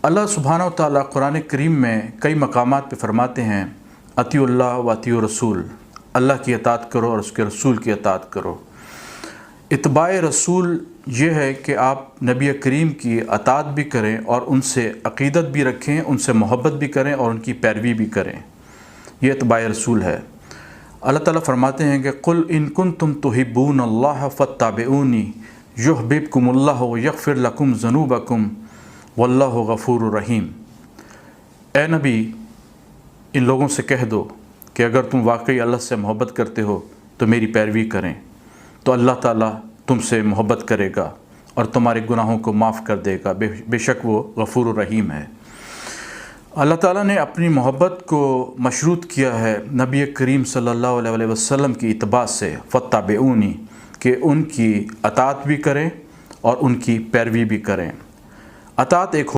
اللہ سبحانہ و تعالیٰ قرآن کریم میں کئی مقامات پہ فرماتے ہیں اطیعوا اللہ و اطیعوا رسول، اللہ کی اطاعت کرو اور اس کے رسول کی اطاعت کرو۔ اتباع رسول یہ ہے کہ آپ نبی کریم کی اطاعت بھی کریں اور ان سے عقیدت بھی رکھیں، ان سے محبت بھی کریں اور ان کی پیروی بھی کریں، یہ اتباع رسول ہے۔ اللہ تعالیٰ فرماتے ہیں کہ قل ان کنتم تحبون اللہ فاتبعونی یحببکم اللہ ویغفر لکم ذنوبکم واللہ غفور رحیم۔ اے نبی، ان لوگوں سے کہہ دو کہ اگر تم واقعی اللہ سے محبت کرتے ہو تو میری پیروی کریں، تو اللہ تعالیٰ تم سے محبت کرے گا اور تمہارے گناہوں کو معاف کر دے گا، بے شک وہ غفور الرحیم ہے۔ اللہ تعالیٰ نے اپنی محبت کو مشروط کیا ہے نبی کریم صلی اللہ علیہ وسلم کی اتباع سے، فاتبعونی، کہ ان کی اطاعت بھی کریں اور ان کی پیروی بھی کریں۔ اطاعت ایک